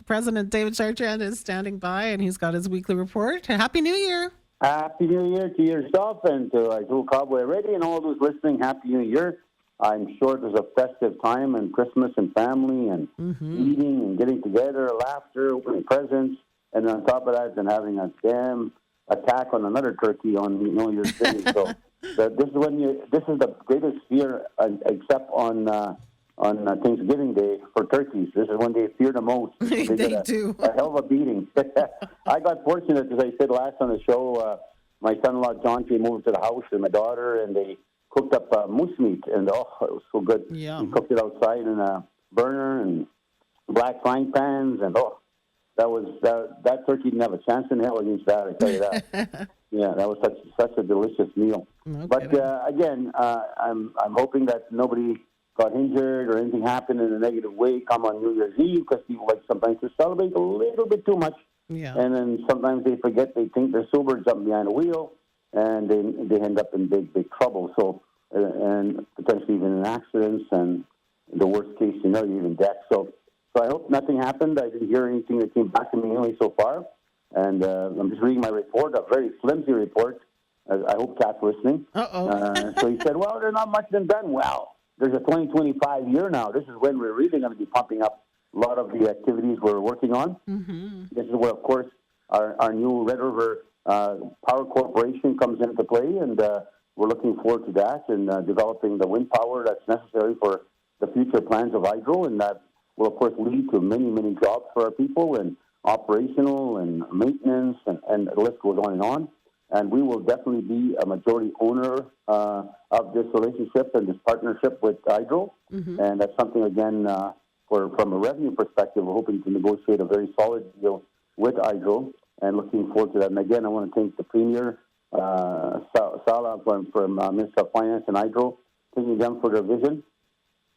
President David Chartrand is standing by, and he's got his weekly report. Happy New Year. Happy New Year to yourself and to Joe Cowboy Ready and all those listening. Happy New Year. I'm sure there's a festive time and Christmas and family and eating and getting together, laughter, opening presents, and on top of that, then having a damn attack on another turkey on New Year's Day. So this is the greatest fear, except on Thanksgiving Day for turkeys. This is when they fear the most. They do. A hell of a beating. I got fortunate, as I said last on the show, my son-in-law John came over to the house and my daughter, and they cooked up moose meat, and it was so good. Yeah. He cooked it outside in a burner and black frying pans, and that turkey didn't have a chance in hell against that, I tell you that. Yeah, that was such a delicious meal. Okay. But again, I'm hoping that nobody got injured or anything happened in a negative way come on New Year's Eve, because people like sometimes to celebrate a little bit too much. Yeah. And then sometimes they forget, they think they're sober, jump behind the wheel, and they end up in big trouble. So, and potentially even in accidents, and the worst case scenario, even death. So I hope nothing happened. I didn't hear anything that came back to me anyway so far. And I'm just reading my report, a very flimsy report. I hope Kat's listening. So he said, well, there's not much been done. Well, there's a 2025 year now. This is when we're really going to be pumping up a lot of the activities we're working on. Mm-hmm. This is where, of course, our new Red River Power Corporation comes into play, and we're looking forward to that and developing the wind power that's necessary for the future plans of hydro, and that will, of course, lead to many, many jobs for our people, and operational and maintenance, and the list goes on and on. And we will definitely be a majority owner of this relationship and this partnership with hydro. Mm-hmm. And that's something, again, from a revenue perspective, we're hoping to negotiate a very solid deal with hydro, and looking forward to that. And again, I want to thank the Premier, Sala from Minister of Finance and Hydro, thanking them for their vision.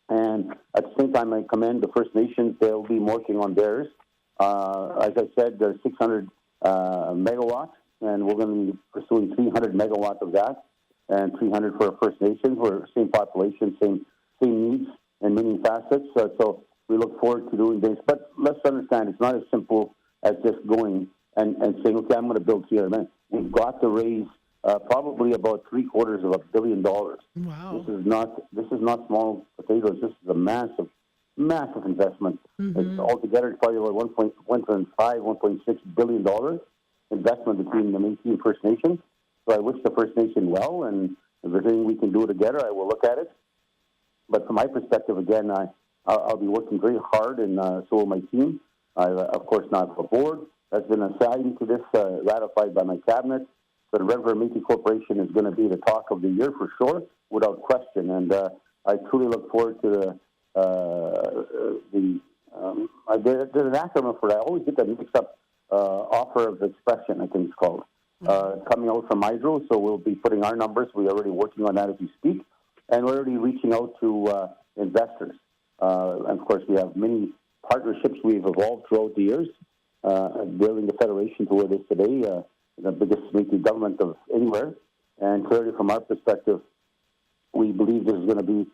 And at the same time, I commend the First Nations. They'll be working on theirs. As I said, there's 600 megawatts, and we're going to be pursuing 300 megawatts of that, and 300 for First Nations. We're same population, same needs, and many facets. So we look forward to doing this. But let's understand, it's not as simple as just going and saying, okay, I'm going to build here. We've got to raise probably about $750 million. Wow. This is not small potatoes. This is a massive investment. Mm-hmm. It's altogether probably about $1.6 billion investment between the Métis and First Nation. So I wish the First Nation well, and if there's anything we can do together, I will look at it. But from my perspective, again, I'll be working very hard, and so will my team. I, of course, not have a board that's been assigned to this, ratified by my cabinet. So the Red River Métis Corporation is going to be the talk of the year for sure, without question. And I truly look forward to there's an acronym for that. I always get that mixed up. Offer of expression, I think it's called, coming out from hydro. So we'll be putting our numbers. We're already working on that as we speak, and we're already reaching out to investors. And of course, we have many partnerships we've evolved throughout the years, building the federation to where it is today, the biggest Métis government of anywhere. And clearly, from our perspective, we believe this is going to be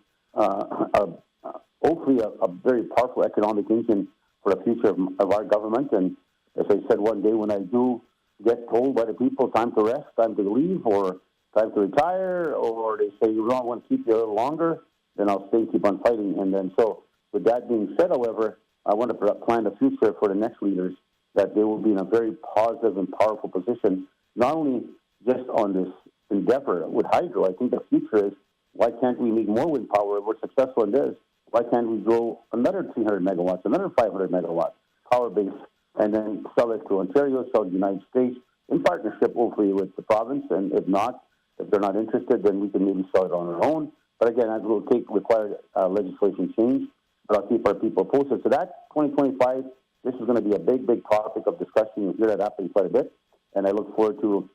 hopefully a very powerful economic engine for the future of our government. And as I said one day, when I do get told by the people, time to rest, time to leave, or time to retire, or they say, you don't want to keep you a little longer, then I'll stay and keep on fighting. And then so, with that being said, however, I want to plan the future for the next leaders, that they will be in a very positive and powerful position, not only just on this endeavor with hydro. I think the future is, why can't we make more wind power? We're successful in this. Why can't we grow another 300 megawatts, another 500 megawatts power base, and then sell it to Ontario, sell it to the United States, in partnership, hopefully, with the province. And if they're not interested, then we can maybe sell it on our own. But again, that will require legislation change. But I'll keep our people posted. So that 2025, this is going to be a big topic of discussion. You'll hear that happening quite a bit. And I look forward to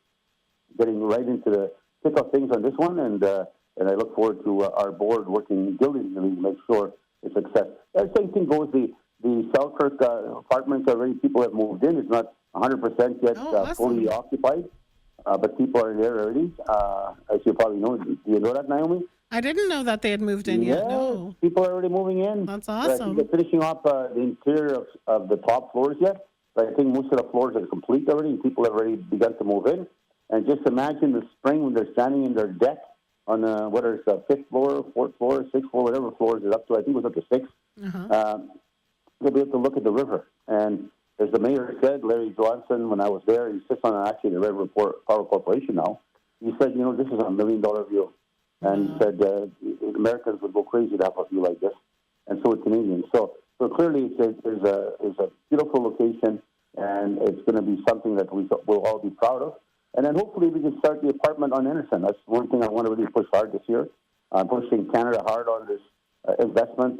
getting right into the thick of things on this one. And I look forward to our board working diligently to make sure it's a success. The same thing goes, the Selkirk apartments already, people have moved in. It's not 100% yet awesome. fully occupied, but people are there already. As you probably know, do you know that, Naomi? I didn't know that they had moved in yet. No. People are already moving in. That's I think awesome. they're finishing up the interior of the top floors yet, but I think most of the floors are complete already, and people have already begun to move in. And just imagine the spring when they're standing in their deck on whether it's the fifth floor, fourth floor, sixth floor, whatever floors it's up to. I think it was up to six. Uh-huh. They'll be able to look at the river. And as the mayor said, Larry Johnson, when I was there, he sits on actually the Red Report Power Corporation now. He said, this is $1 million view. And he said Americans would go crazy to have a view like this, and so would Canadians. So clearly it's a beautiful location, and it's going to be something that we'll all be proud of. And then hopefully we can start the apartment on Anderson. That's one thing I want to really push hard this year. I'm pushing Canada hard on this investment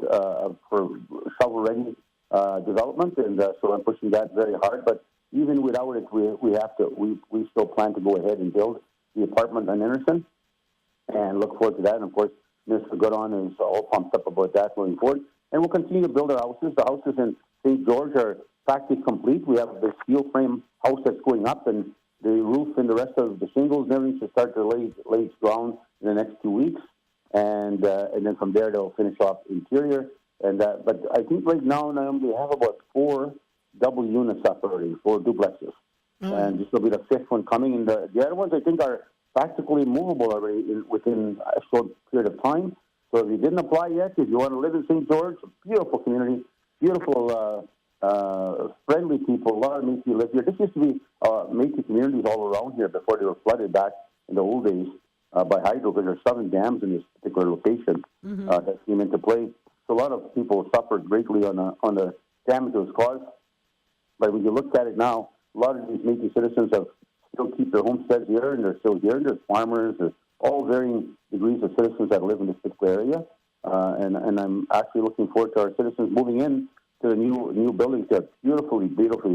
for shovel-ready development, and so I'm pushing that very hard. But even without it, we still plan to go ahead and build the apartment on Anderson, and look forward to that. And of course, Mr. Goodon is all pumped up about that going forward. And we'll continue to build our houses. The houses in St. George are practically complete. We have the steel frame house that's going up, and the roof and the rest of the shingles and everything should start to lay its ground in the next 2 weeks. And then from there, they'll finish off interior. But I think right now, Naomi, we have about 4 double units up already, 4 duplexes. Oh. And this will be the 5th one coming. And the other ones, I think, are practically movable already within a short period of time. So if you didn't apply yet, if you want to live in St. George, a beautiful community, beautiful, friendly people, a lot of Métis live here. This used to be Métis communities all around here before they were flooded back in the old days by hydro, because there's 7 dams in this particular location that came into play. So a lot of people suffered greatly on the damage that was caused. But when you look at it now, a lot of these Métis citizens have still keep their homesteads here, and they're still here. There's farmers, there's all varying degrees of citizens that live in this particular area. And I'm actually looking forward to our citizens moving in to the new buildings. They're beautifully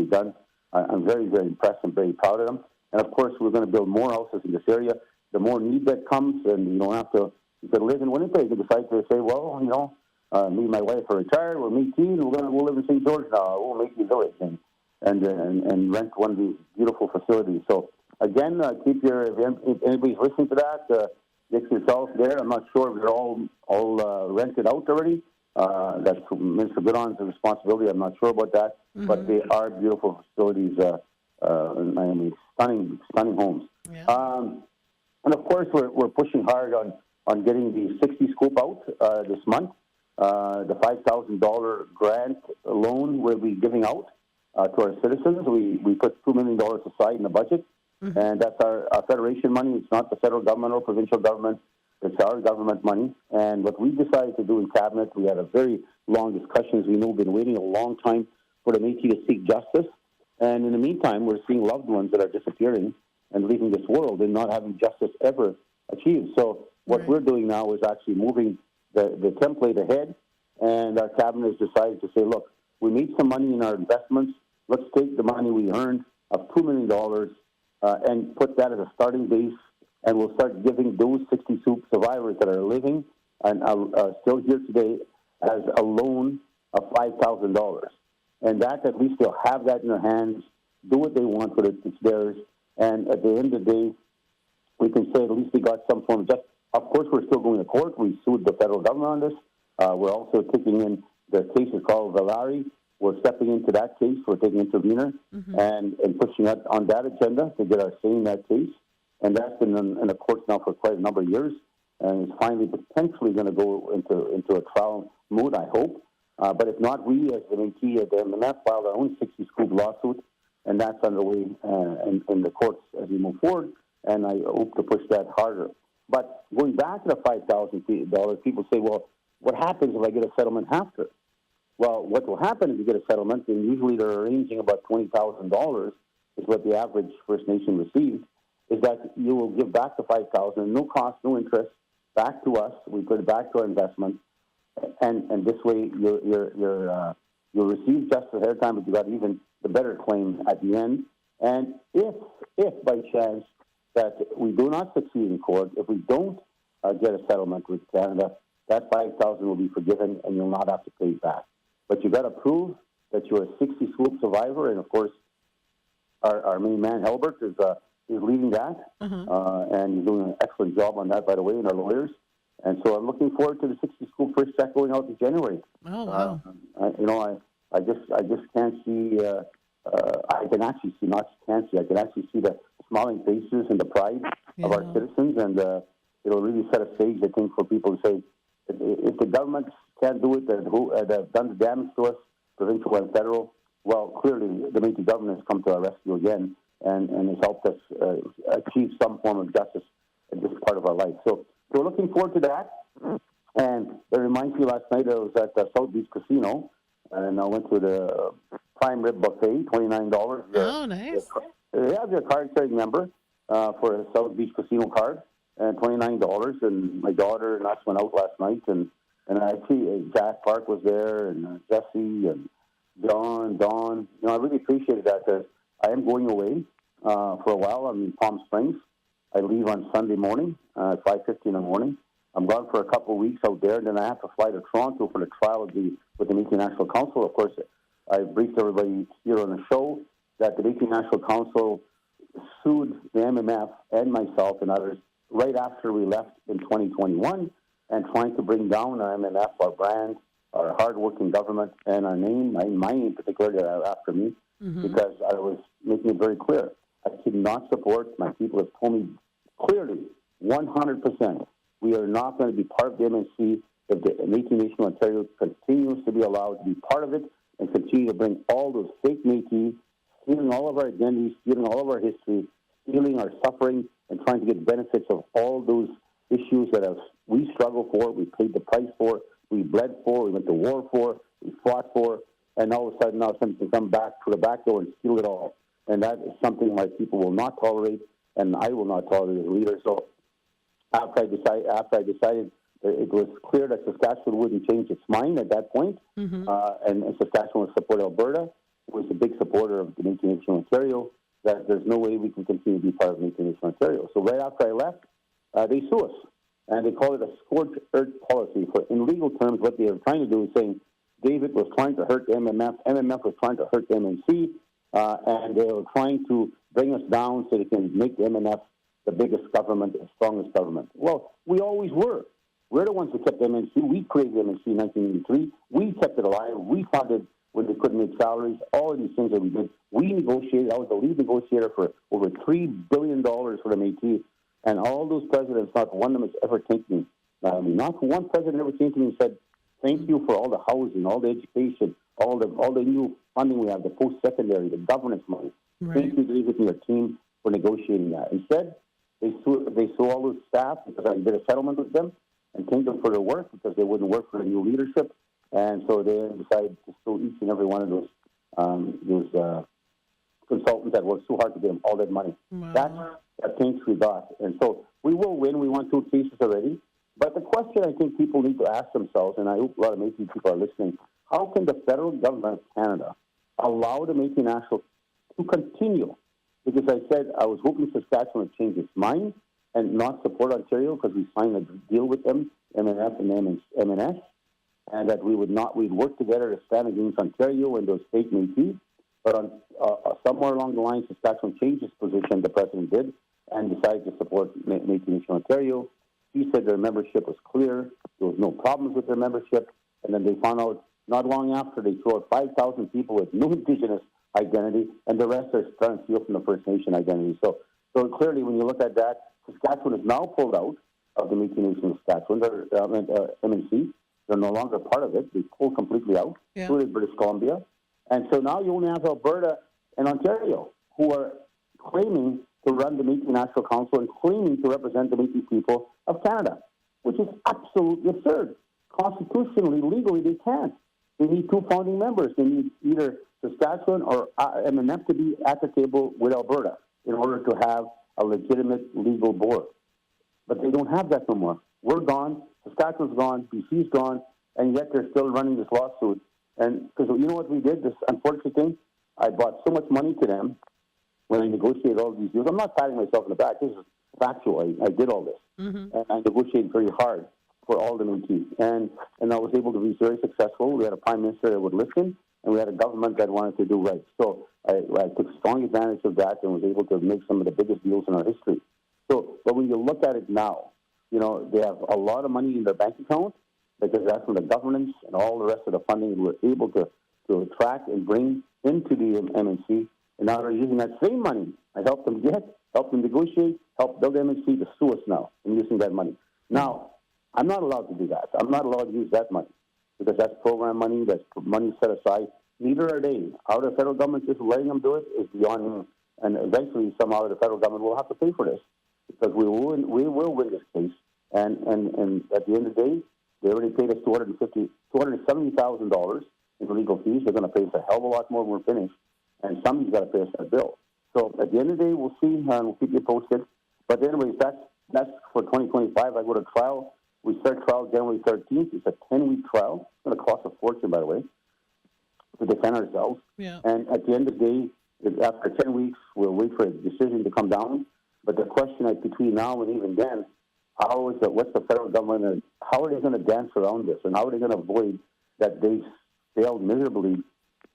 done. I'm very, very impressed and very proud of them. And of course, we're going to build more houses in this area. The more need that comes, and you don't have to, you can live in Winnipeg. You decide to say, well, me and my wife are retired, we're Métis, and we'll live in St. George now. We'll Métis Village. And rent one of these beautiful facilities. So again, if anybody's listening to that, get yourself there. I'm not sure if they're all rented out already. That's Mr. Goodon's responsibility. I'm not sure about that, but they are beautiful facilities. Stunning homes. Yeah. And of course, we're pushing hard on getting the 60 scoop out this month. The $5,000 grant loan we'll be giving out to our citizens. We put $2 million aside in the budget, and that's our federation money. It's not the federal government or provincial government. It's our government money. And what we decided to do in Cabinet, we had a very long discussion. As we know, we've been waiting a long time for the Métis to seek justice. And in the meantime, we're seeing loved ones that are disappearing and leaving this world and not having justice ever achieved. So what we're doing now is actually moving the template ahead, and our Cabinet has decided to say, look, we made some money in our investments. Let's take the money we earned of $2 million and put that as a starting base, and we'll start giving those 60 soup survivors that are living and are still here today as a loan of $5,000. And that, at least they'll have that in their hands, do what they want with it, it's theirs. And at the end of the day, we can say at least they got some form of justice. Of course, we're still going to court. We sued the federal government on this. We're also taking in the case is called Valari. We're stepping into that case. We're taking intervener and pushing it on that agenda to get our say in that case. And that's been in the courts now for quite a number of years. And it's finally potentially going to go into a trial mood, I hope. But if not, we as the Métis at the MMF filed our own 60-scoop lawsuit, and that's underway in the courts as we move forward. And I hope to push that harder. But going back to the $5,000, people say, well, what happens if I get a settlement after? Well, what will happen if you get a settlement, and usually they're arranging about $20,000 is what the average First Nation receives, is that you will give back the $5,000, no cost, no interest, back to us. We put it back to our investment, and this way you'll receive justice ahead of time, but you got even the better claim at the end. And if by chance that we do not succeed in court, if we don't get a settlement with Canada, that $5,000 will be forgiven, and you'll not have to pay it back. But you got to prove that you're a 60 swoop survivor, and of course, our main man Helbert is leading that, and he's doing an excellent job on that, by the way, and our lawyers. And so I'm looking forward to the 60 school first check going out in January. Oh, wow. I just can't see. I can actually see, not can't see. I can actually see the smiling faces and the pride of our citizens, and it'll really set a stage, I think, for people to say, if the government can't do it, that have done the damage to us, provincial and federal. Well, clearly the Métis government has come to our rescue again, and has helped us achieve some form of justice in this part of our life. So we're looking forward to that. And it reminds me, last night I was at the South Beach Casino, and I went to the prime rib buffet, $29. Oh, nice. Yeah, you're a card-carrying member for a South Beach Casino card, and $29. And my daughter and us went out last night, and I see Jack Park was there, and Jesse, and John, Don. I really appreciated that, because I am going away for a while. I'm in Palm Springs. I leave on Sunday morning at 5:50 in the morning. I'm gone for a couple of weeks out there, and then I have to fly to Toronto for the trial with the Métis National Council. Of course, I briefed everybody here on the show that the Métis National Council sued the MMF and myself and others right after we left in 2021, and trying to bring down our MMF, our brand, our hard-working government, and our name, my name particularly after me, because I was making it very clear. I cannot support, my people have told me clearly, 100%, we are not going to be part of the MNC if the Métis Nation of Ontario continues to be allowed to be part of it and continue to bring all those fake Métis, stealing all of our identities, stealing all of our history, stealing our suffering, and trying to get benefits of all those issues that we struggled for, we paid the price for, we bled for, we went to war for, we fought for, and all of a sudden now something come back to the back door and steal it all. And that is something my people will not tolerate, and I will not tolerate as a leader. So after I decided it was clear that Saskatchewan wouldn't change its mind at that point, and Saskatchewan would support Alberta, who was a big supporter of the Métis Nation of Ontario, that there's no way we can continue to be part of Métis Nation of Ontario. So right after I left, they sue us, and they call it a scorched earth policy. In legal terms, what they were trying to do is saying David was trying to hurt the MMF, MMF was trying to hurt the MNC, and they were trying to bring us down so they can make the MMF the biggest government, the strongest government. Well, we always were. We're the ones who kept the MNC. We created the MNC in 1983. We kept it alive. We funded when they couldn't make salaries, all of these things that we did. We negotiated. I was the lead negotiator for over $3 billion for the Métis. And all those presidents, not one of them has ever thanked me. Not one president ever came to me and said, thank you for all the housing, all the education, all the new funding we have, the post-secondary, the governance money. Right. Thank you, David, and your team for negotiating that. Instead, they sue all those staff because I did a settlement with them and thanked them for their work because they wouldn't work for the new leadership. And so they decided to sue each and every one of those consultants that worked so hard to get them all that money. Wow. That's the thanks we got. And so we will win. We won 2 cases already. But the question I think people need to ask themselves, and I hope a lot of Métis people are listening, how can the federal government of Canada allow the Métis National to continue? Because I said I was hoping Saskatchewan would change its mind and not support Ontario because we signed a deal with them, MMF and MNS, and that we'd work together to stand against Ontario and those fake Métis. But somewhere along the line, Saskatchewan changed its position, the president did, and decided to support Métis Nation Ontario. He said their membership was clear. There was no problems with their membership. And then they found out not long after they threw out 5,000 people with no Indigenous identity, and the rest are trying to steal from the First Nation identity. So clearly, when you look at that, Saskatchewan is now pulled out of the Métis Nation of Saskatchewan, MNC. They're no longer part of it. They pulled completely out, including British Columbia. And so now you only have Alberta and Ontario who are claiming to run the Métis National Council and claiming to represent the Métis people of Canada, which is absolutely absurd. Constitutionally, legally, they can't. They need 2 founding members. They need either Saskatchewan or MMF to be at the table with Alberta in order to have a legitimate legal board. But they don't have that no more. We're gone. Saskatchewan's gone. BC's gone. And yet they're still running this lawsuit. And because you know what we did, this unfortunate thing? I brought so much money to them when I negotiated all these deals. I'm not patting myself in the back. This is factual. I did all this. And I negotiated very hard for all the Métis. And I was able to be very successful. We had a prime minister that would listen, and we had a government that wanted to do right. So I took strong advantage of that and was able to make some of the biggest deals in our history. So, but when you look at it now, they have a lot of money in their bank account because that's from the governance and all the rest of the funding we're able to attract and bring into the MNC. And now they're using that same money I helped them negotiate, help build MNC to sue us now and using that money. Now, I'm not allowed to do that. I'm not allowed to use that money because that's program money, that's money set aside. Neither are they. How the federal government is letting them do it is beyond me. And eventually, somehow, the federal government will have to pay for this because we will win this case. And at the end of the day, they already paid us $270,000 in legal fees. They're going to pay us a hell of a lot more when we're finished. And somebody's got to pay us that bill. So at the end of the day, we'll see, and we'll keep you posted. But anyways, that's for 2025. I go to trial. We start trial January 13th. It's a 10-week trial. It's going to cost a fortune, by the way, to defend ourselves. Yeah. And at the end of the day, after 10 weeks, we'll wait for a decision to come down. But the question between now and even then, what's the federal government, how are they going to dance around this? And how are they going to avoid that they failed miserably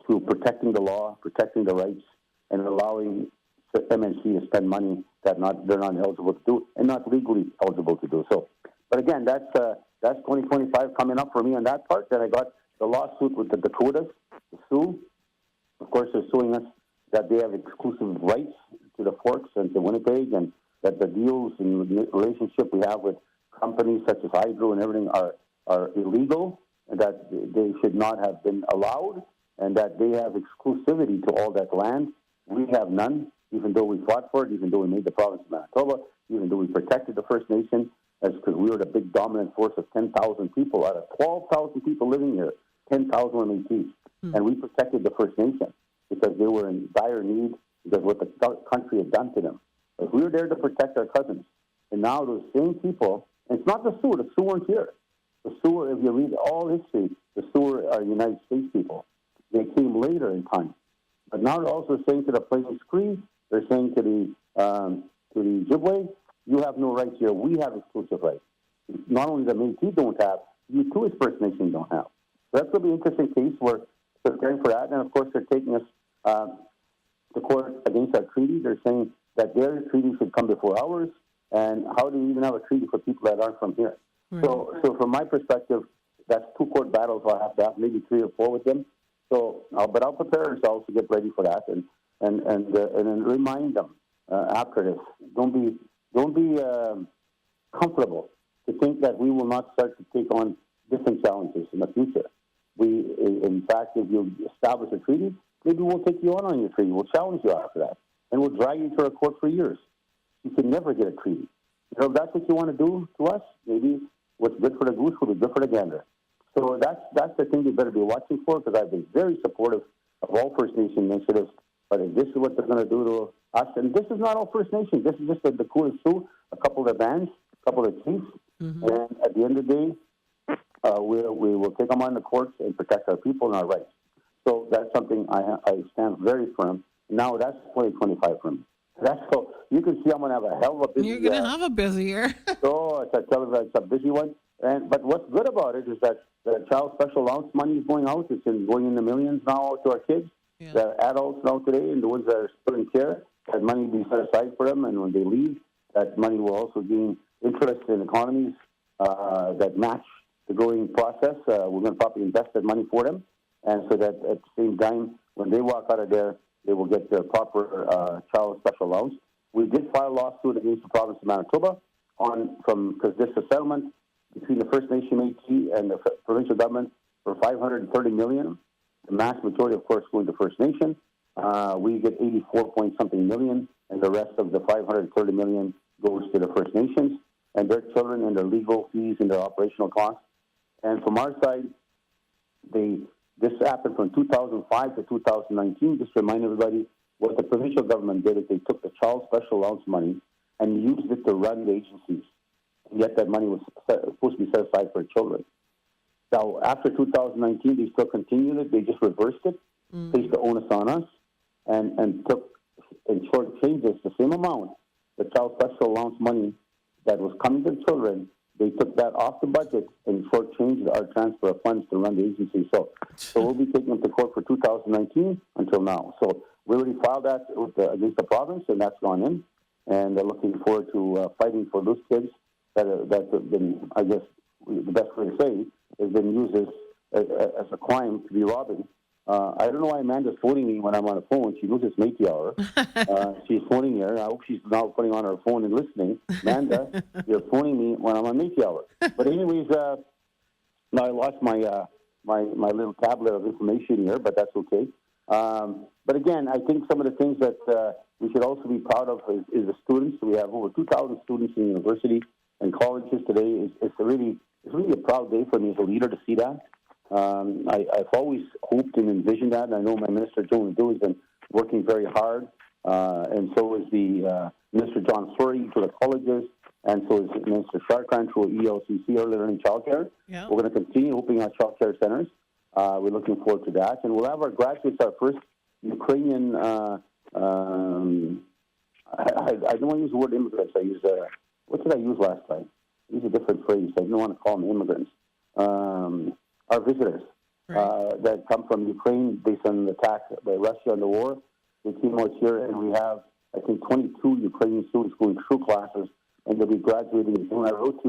to protecting the law, protecting the rights, and allowing the MNC to spend money that they're not eligible to do and not legally eligible to do. So, but again, that's 2025 coming up for me on that part. Then I got the lawsuit with the Dakotas, the Sioux. Of course, they're suing us that they have exclusive rights to the Forks and to Winnipeg, and that the deals and relationship we have with companies such as Hydro and everything are illegal, and that they should not have been allowed, and that they have exclusivity to all that land. We have none, even though we fought for it, even though we made the province of Manitoba, even though we protected the First Nation, that's because we were the big dominant force of 10,000 people out of 12,000 people living here, 10,000 were Métis. And we protected the First Nation because they were in dire need because of what the country had done to them. But we were there to protect our cousins. And now those same people, and it's not the Sioux weren't here. The Sioux, if you read all history, the Sioux are United States people. They came later in time. But now they're also saying to the Plains Cree, they're saying to the Ojibwe, you have no rights here. We have exclusive rights. Not only the Métis don't have, you too as First Nation don't have. So that's going to be an interesting case. We're preparing for that. And, of course, they're taking us to court against our treaty. They're saying that their treaty should come before ours. And how do you even have a treaty for people that aren't from here? Right. So from my perspective, that's two court battles I'll have to have, maybe 3 or 4 with them. So, but I'll prepare ourselves to get ready for that and then remind them after this. Don't be comfortable to think that we will not start to take on different challenges in the future. In fact, if you establish a treaty, maybe we'll take you on your treaty. We'll challenge you after that, and we'll drag you to our court for years. You can never get a treaty. If that's what you want to do to us, maybe what's good for the goose will be good for the gander. So that's the thing you better be watching for, because I've been very supportive of all First Nation initiatives. But if this is what they're going to do to us, and this is not all First Nations, this is just the Dakota Sioux, a couple of bands, a couple of chiefs, and at the end of the day, we will take them on the courts and protect our people and our rights. So that's something I stand very firm. Now that's 2025 for me. That's so you can see I'm going to have a hell of a busy year. You're going to have a busy year. It's a busy one. But what's good about it is that the child special allowance money is going out. It's going in the millions now to our kids. Yeah. The adults now today and the ones that are still in care, that money will be set aside for them. And when they leave, that money will also gain interest in economies that match the growing process. We're going to probably invest that money for them. And so that at the same time, when they walk out of there, they will get their proper child special allowance. We did file a lawsuit against the province of Manitoba because this is a settlement between the First Nation Métis and the provincial government for $530 million. The mass majority, of course, going to First Nation. We get 84-point-something million, and the rest of the $530 million goes to the First Nations and their children and their legal fees and their operational costs. And from our side, this happened from 2005 to 2019. Just to remind everybody, what the provincial government did is they took the child special allowance money and used it to run the agencies. And yet that money was supposed to be set aside for children. Now, after 2019, they still continued it. They just reversed it, placed the onus on us, and took and short-changed us the same amount. The child special allowance money that was coming to the children, they took that off the budget and short-changed our transfer of funds to run the agency. So we'll be taking them to court for 2019 until now. So we already filed that against the province, and that's gone in. And they're looking forward to fighting for those kids that have been, I guess, the best way to say, has been used as a crime to be robbing. I don't know why Amanda's phoning me when I'm on the phone. She knows it's Métis hour. She's phoning here. I hope she's now putting on her phone and listening. Amanda, you're phoning me when I'm on Métis hour. But anyways, now I lost my my little tablet of information here, but that's okay. But again, I think some of the things that we should also be proud of is the students. We have over 2,000 students in university and colleges today. It's really a proud day for me as a leader to see that. I've always hoped and envisioned that, and I know my Minister, Joe Nadeau, has been working very hard, and so is the Minister John Surrey for the colleges, and so is Minister Chartrand for ELCC, Early Learning Childcare. Yeah. We're going to continue opening our childcare centers. We're looking forward to that, and we'll have our graduates, our first Ukrainian, I don't want to use the word immigrants. I use, what did I use last time? I used a different phrase. I don't want to call them immigrants. Our visitors that come from Ukraine based on the attack by Russia and the war. They came out here, and we have, I think, 22 Ukrainian students going through classes, and they'll be graduating in June. I wrote to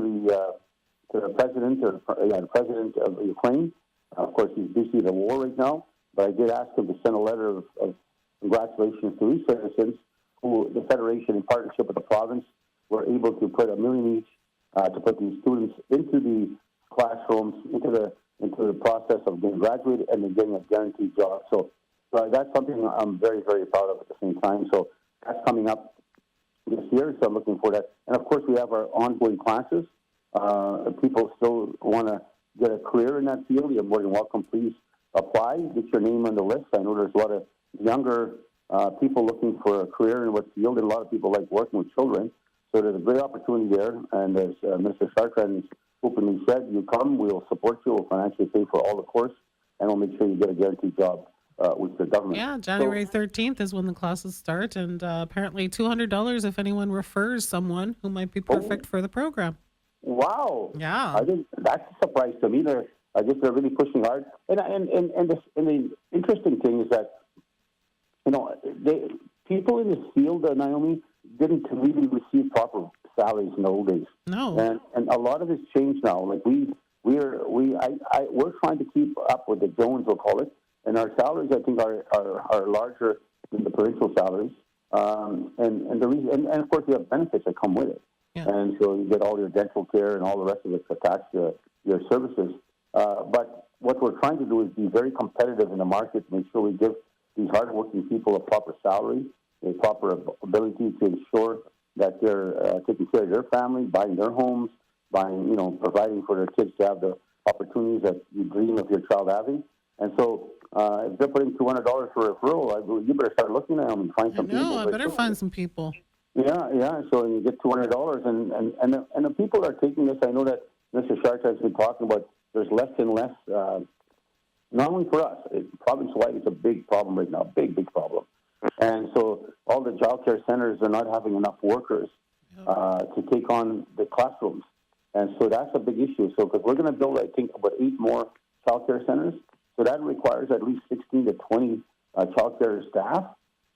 the president, the president of Ukraine. Of course, he's busy with the war right now, but I did ask him to send a letter of congratulations to these citizens who the Federation, in partnership with the province, were able to put $1 million each to put these students into the classrooms, into the process of getting graduated and then getting a guaranteed job. So that's something I'm very, very proud of at the same time. So that's coming up this year, so I'm looking forward to that. And, of course, we have our ongoing classes. People still want to get a career in that field. You're more than welcome. Please apply. Get your name on the list. I know there's a lot of younger people looking for a career in what field, and a lot of people like working with children. So there's a great opportunity there. And as Mr. Chartrand openly said, you come, we'll support you, we'll financially pay for all the course, and we'll make sure you get a guaranteed job with the government. Yeah, January 13th is when the classes start, and apparently $200 if anyone refers someone who might be perfect for the program. Wow. Yeah. I think that's a surprise to me. I guess they're really pushing hard. And the interesting thing is that, people in this field, Naomi, didn't really receive proper salaries in the old days. No. And a lot of it's changed now. Like we're trying to keep up with the Jones, we'll call it, and our salaries I think are larger than the provincial salaries. And the reason, and of course you have benefits that come with it. Yeah. And so you get all your dental care and all the rest of it attached to your services. But what we're trying to do is be very competitive in the market, make sure we give these hardworking people a proper salary, a proper ability to ensure that they're taking care of their family, buying their homes, providing for their kids to have the opportunities that you dream of your child having. And so if they're putting $200 for a referral, you better start looking at them and find some people. No, I better find some people. Yeah. So you get $200, and the people that are taking this, I know that Mr. Chartrand has been talking about. There's less and less. Not only for us, province-wide, it's a big problem right now. Big problem. And so all the child care centers are not having enough workers to take on the classrooms, and so that's a big issue. So because we're going to build, I think, about 8 more child care centers, so that requires at least 16 to 20 child care staff.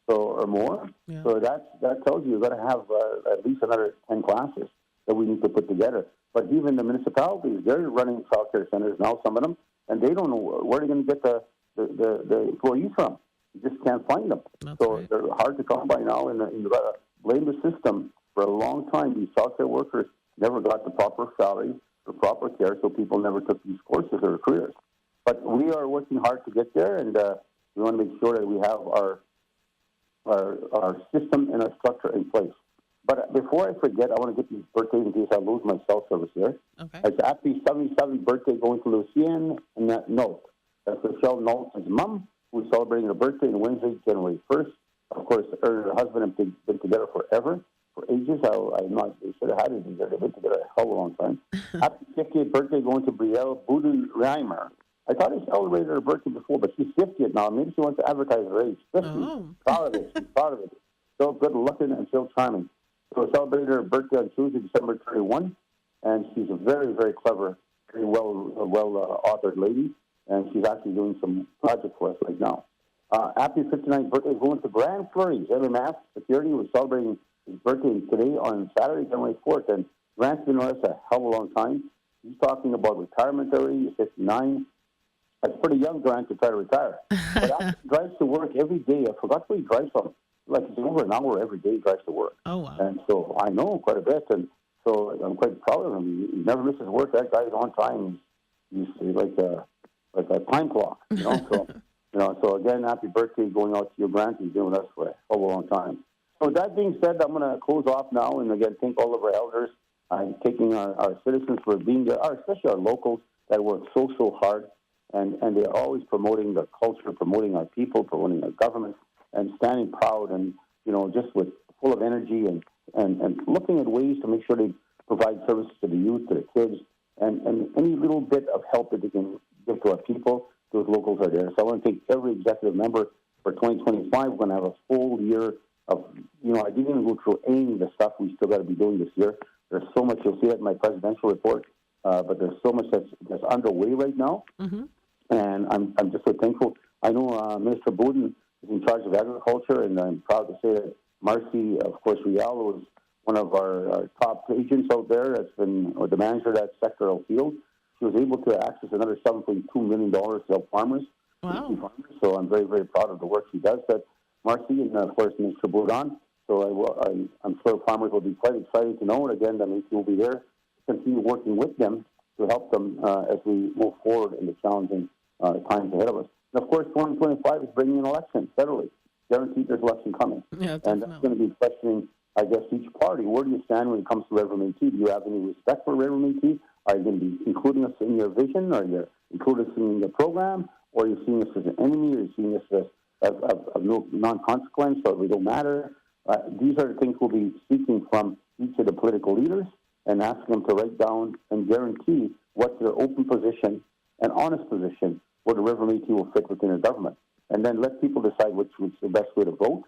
Or more. Yeah. So that tells you've got to have at least another 10 classes that we need to put together. But even the municipalities, they're running child care centers now, some of them, and they don't know where they're going to get the employees from. You just can't find them. That's so right. They're hard to come by now, and you've got to blame the system. For a long time, these child care workers never got the proper salary or proper care, so people never took these courses or careers. But we are working hard to get there, and we want to make sure that we have our system and our structure in place. But before I forget, I want to get these birthdays in case I lose my cell service here. Okay. It's happy 77th birthday going to Lucienne and that Note. That's Michelle Knowlton's mom, who's celebrating her birthday on Wednesday, January 1st. Of course, her and her husband have been together forever, for ages. They should have had it together. They've been together a hell of a long time. Happy 50th birthday going to Brielle Budenreimer. I thought I celebrated her birthday before, but she's 50th now. Maybe she wants to advertise her age. 50. Oh. Proud of it. She's proud of it. Still good looking and still charming. So I celebrated her birthday on Tuesday, December 31, and she's a very, very clever, very well authored lady, and she's actually doing some projects for us right now. Happy 59th birthday going to Grand Flurries. MMF Security was celebrating his birthday today on Saturday, January 4th, and Grant's been with us a hell of a long time. He's talking about retirement already. He's 59. That's pretty young, Grant, to try to retire. But after he drives to work every day. I forgot where he drives from. Like, it's over an hour every day he drives to work. Oh, wow. And so I know quite a bit, and so I'm quite proud of him. He never misses work. That guy's on time. He's like a time clock, you know. So, so again, happy birthday going out to you, Grant. He's been with us for a long time. So with that being said, I'm going to close off now, and again, thank all of our elders. I'm taking our citizens for being there, especially our locals that work so hard, and they're always promoting their culture, promoting our people, promoting our government, and standing proud and, just with full of energy and looking at ways to make sure they provide services to the youth, to the kids, and any little bit of help that they can give to our people, those locals are there. So I want to thank every executive member for 2025. We're going to have a full year of, I didn't even go through any of the stuff we still got to be doing this year. There's so much, you'll see it in my presidential report, but there's so much that's underway right now. Mm-hmm. And I'm just so thankful. I know Minister Bowden is in charge of agriculture, and I'm proud to say that Marcy, of course, Rial was one of our top agents out there that's been, or the manager of that sectoral field. She was able to access another $7.2 million to help farmers. Wow. So I'm very, very proud of the work she does. But Marcy and, of course, Mr. Boudon. So I'm sure farmers will be quite excited to know, and again, that Métis will be there to continue working with them to help them as we move forward in the challenging times ahead of us. And, of course, 2025 is bringing an election federally. Guaranteed there's an election coming. Yeah, and that's going to be questioning, I guess, each party. Where do you stand when it comes to Reverend Métis? Do you have any respect for Reverend Métis? Are you going to be including us in your vision? Are you including us in your program? Or are you seeing us as an enemy? Are you seeing us as of no non-consequence, or we don't matter? These are the things we'll be seeking from each of the political leaders and asking them to write down and guarantee what's their open position and honest position where the Reverend Métis will fit within the government. And then let people decide which is the best way to vote.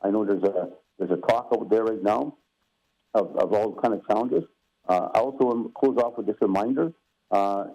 I know there's a talk out there right now of all kind of challenges. I also want to close off with this reminder. And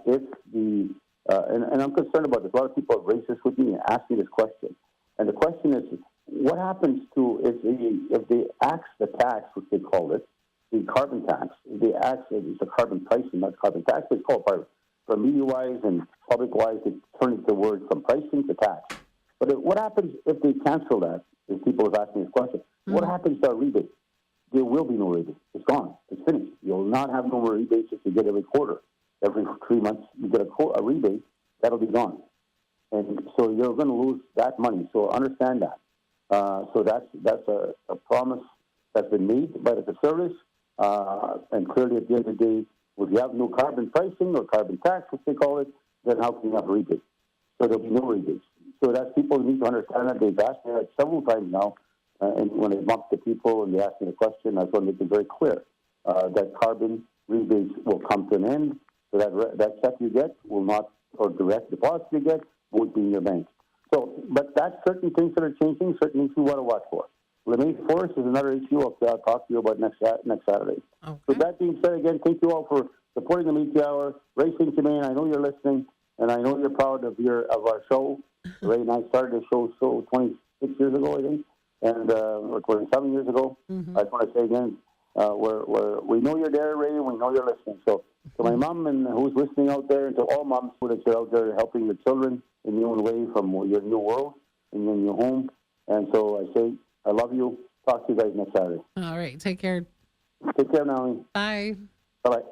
I'm concerned about this. A lot of people have raised this with me and asked me this question. And the question is, what happens to if they axe the tax, which they call it, the carbon tax, if they axe it's a carbon pricing, not carbon tax, but it's called carbon. For media-wise and public-wise, they turn it the word from pricing to tax. But what happens if they cancel that? If people have asked me this question, what happens to our rebate? There will be no rebate. It's gone. It's finished. You'll not have no more rebates that you get every quarter. Every 3 months, you get a rebate. That'll be gone. And so you're going to lose that money. So understand that. So that's a promise that's been made by the Conservatives. And clearly, at the end of the day, if you have no carbon pricing or carbon tax, which they call it, then how can you have a rebate? So there'll be no rebates. So that's people need to understand that. They've asked me that several times now, and when they bump the people and they ask me the question, I just want to make it very clear that carbon rebates will come to an end. So that check you get will not, or direct deposit you get, won't be in your bank. So, but that's certain things that are changing, certain things we want to watch for. LeMay Forest is another issue I'll talk to you about next Saturday. Okay. So that being said, again, thank you all for supporting the Métis Hour. Ray St. Germain, I know you're listening, and I know you're proud of our show. Ray and I started the show 26 years ago, I think, and or 27 years ago. Mm-hmm. I just want to say again, we know you're there, Ray, and we know you're listening. So to my mom and who's listening out there, and to all moms that are out there helping your children in your own way from your new world and in your home. And so I say, I love you. Talk to you guys next Saturday. All right. Take care. Take care, Naomi. Bye. Bye-bye.